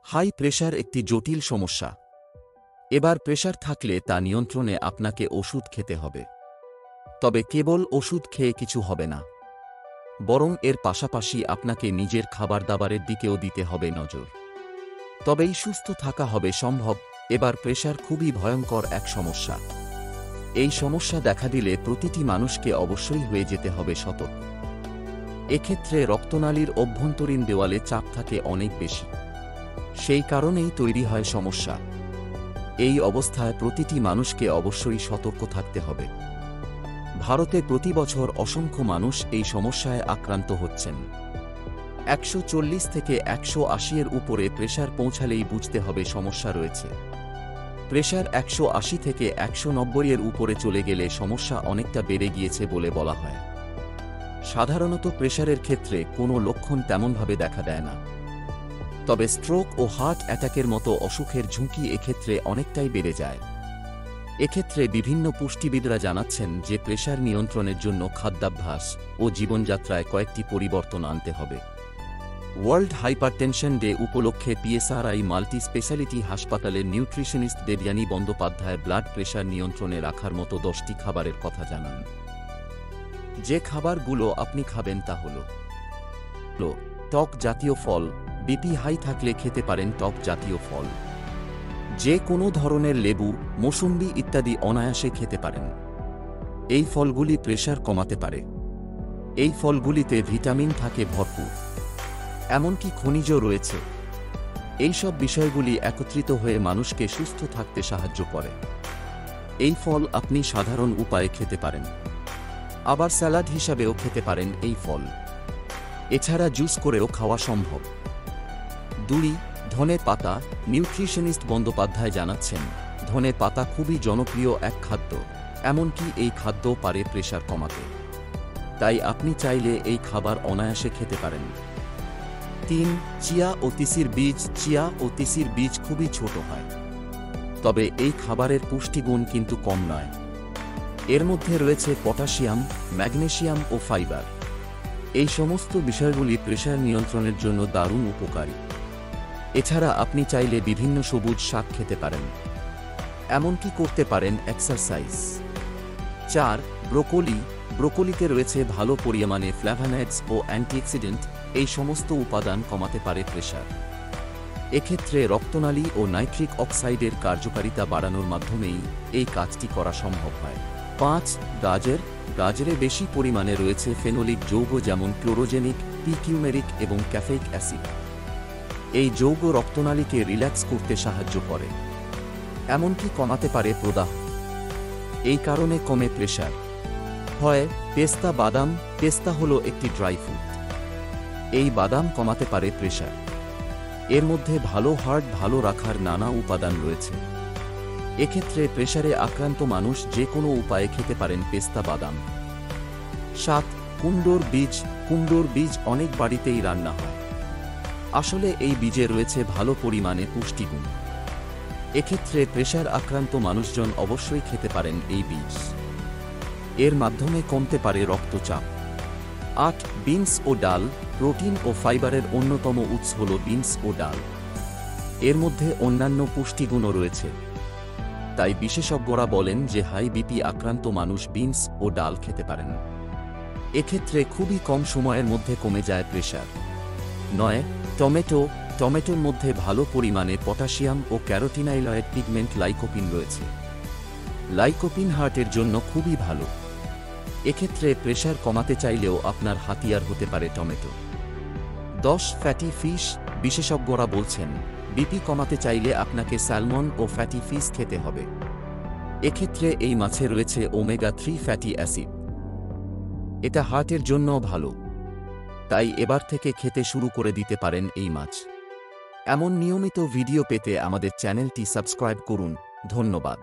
High pressure একটি জটিল সমস্যা। এবার প্রেশার থাকলে তা নিয়ন্ত্রণে আপনাকে ওষুধ খেতে হবে। তবে কেবল ওষুধ খেয়ে কিছু হবে না, বরং এর পাশাপাশি আপনাকে নিজের খাবার-দাবারের দিকেও দিতে হবে নজর। তবেই সুস্থ থাকা হবে সম্ভব। এবার প্রেশার খুবই ভয়ঙ্কর এক সমস্যা। এই সমস্যা দেখা দিলে প্রতিটি মানুষকে অবশ্যই হয়ে যেতে হবে সতর্ক। এক্ষেত্রে রক্তনালীর অভ্যন্তরীণ দেওয়ালে চাপ থাকে অনেক বেশি। সেই কারণেই তৈরি হয় সমস্যা। এই অবস্থায় প্রতিটি মানুষকে অবশ্যই সতর্ক থাকতে হবে। ভারতে প্রতি বছর অসংখ্য মানুষ এই সমস্যায় আক্রান্ত হচ্ছেন। 140 থেকে 180 এর উপরে প্রেশার পৌঁছালেই বুঝতে হবে সমস্যা রয়েছে। প্রেশার 180 থেকে 190 এর উপরে চলে গেলে সমস্যা অনেকটা বেড়ে গিয়েছে বলে বলা হয়। সাধারণত প্রেশারের ক্ষেত্রে কোনো লক্ষণ তেমনভাবে দেখা দেয় না, তবে স্ট্রোক ও হার্ট অ্যাটাকের মতো অসুখের ঝুঁকি এক্ষেত্রে অনেকটাই বেড়ে যায়। এক্ষেত্রে বিভিন্ন পুষ্টিবিদরা জানাচ্ছেন যে প্রেশার নিয়ন্ত্রণের জন্য খাদ্যাভ্যাস ও জীবনযাত্রায় কয়েকটি পরিবর্তন আনতে হবে। ওয়ার্ল্ড হাইপারটেনশন ডে উপলক্ষে পিএসআরআই মাল্টি স্পেশালিটি হাসপাতালের nutritionist Debjani Bandyopadhyay blood pressure নিয়ন্ত্রণে রাখার মতো 10টি খাবারের কথা জানান। যে খাবারগুলো আপনি খাবেন তা হল টক জাতীয় ফল। বিপি হাই থাকলে খেতে পারেন টক জাতীয় ফল। যে কোনো ধরনের লেবু, মৌসুম্বি ইত্যাদি অনায়াসে খেতে পারেন। এই ফলগুলি প্রেশার কমাতে পারে। এই ফলগুলিতে ভিটামিন থাকে ভরপুর, এমনকি খনিজ রয়েছে। এই সব বিষয়গুলি একত্রিত হয়ে মানুষকে সুস্থ থাকতে সাহায্য করে। এই ফল আপনি সাধারণ উপায়ে খেতে পারেন, আবার স্যালাড হিসাবেও খেতে পারেন এই ফল। এছাড়া জুস করেও খাওয়া সম্ভব। ধনে পাতা। নিউট্রিশনিস্ট বন্দ্যোপাধ্যায় জানাচ্ছেন, ধনে পাতা খুবই জনপ্রিয় এক খাদ্য, এমনকি এই খাদ্যও পারে প্রেশার কমাতে। তাই আপনি চাইলে এই খাবার অনায়াসে খেতে পারেন। 3. চিয়া ও তিসির বীজ। চিয়া ও তিসির বীজ খুবই ছোট হয়, তবে এই খাবারের পুষ্টিগুণ কিন্তু কম নয়। এর মধ্যে রয়েছে পটাশিয়াম, ম্যাগনেসিয়াম ও ফাইবার। এই সমস্ত বিষয়গুলি প্রেশার নিয়ন্ত্রণের জন্য দারুণ উপকারী। এছাড়া আপনি চাইলে বিভিন্ন সবুজ শাক খেতে পারেন, এমনকি করতে পারেন এক্সারসাইজ। 4. ব্রোকলি। ব্রোকলিতে রয়েছে ভালো পরিমাণে ফ্ল্যাভোনয়েডস ও অ্যান্টিঅক্সিডেন্ট। এই সমস্ত উপাদান কমাতে পারে প্রেশার। এক্ষেত্রে রক্তনালী ও নাইট্রিক অক্সাইডের কার্যকারিতা বাড়ানোর মাধ্যমেই এই কাজটি করা সম্ভব হয়। 5. গাজর। গাজরে বেশি পরিমাণে রয়েছে ফেনোলিক যৌগ, যেমন ক্লোরোজেনিক, পিকিউমেরিক এবং ক্যাফেইক অ্যাসিড। এই যৌগ রক্তনালীকে রিল্যাক্স করতে সাহায্য করে, এমনকি কমাতে পারে প্রদাহ। এই কারণে কমে প্রেশার। হয় পেস্তা বাদাম। পেস্তা হলো একটি ড্রাই ফ্রুট। এই বাদাম কমাতে পারে প্রেশার। এর মধ্যে ভালো হার্ট ভালো রাখার নানা উপাদান রয়েছে। এক্ষেত্রে প্রেশারে আক্রান্ত মানুষ যে কোনো উপায়ে খেতে পারেন পেস্তা বাদাম। 7. কুমড়োর বীজ। কুমড়োর বীজ অনেক বাড়িতেই রান্না হয়। আসলে এই বীজে রয়েছে ভালো পরিমাণে পুষ্টিগুণ। এক্ষেত্রে প্রেশার আক্রান্ত মানুষজন অবশ্যই খেতে পারেন এই বীজ। এর মাধ্যমে কমতে পারে রক্তচাপ। 8. বিনস ও ডাল। প্রোটিন ও ফাইবারের অন্যতম উৎস হল বিনস ও ডাল। এর মধ্যে অন্যান্য পুষ্টিগুণও রয়েছে। তাই বিশেষজ্ঞরা বলেন যে হাই বিপি আক্রান্ত মানুষ বিনস ও ডাল খেতে পারেন। এক্ষেত্রে খুবই কম সময়ের মধ্যে কমে যায় প্রেশার। 9. টমেটো। টমেটোর মধ্যে ভালো পরিমাণে পটাশিয়াম ও ক্যারোটিনাইলয়েড পিগমেন্ট লাইকোপিন রয়েছে। লাইকোপিন হার্টের জন্য খুবই ভালো। এক্ষেত্রে প্রেশার কমাতে চাইলেও আপনার হাতিয়ার হতে পারে টমেটো। 10. Fatty fish. বিশেষজ্ঞরা বলছেন বিপি কমাতে চাইলে আপনাকে স্যালমন ও ফ্যাটি ফিশ খেতে হবে। এক্ষেত্রে এই মাছে রয়েছে ওমেগা 3 ফ্যাটি অ্যাসিড। এটা হার্টের জন্য ভালো। তাই এবার থেকে খেতে শুরু করে দিতে পারেন এই মাছ। এমন নিয়মিত ভিডিও পেতে আমাদের চ্যানেলটি সাবস্ক্রাইব করুন। ধন্যবাদ।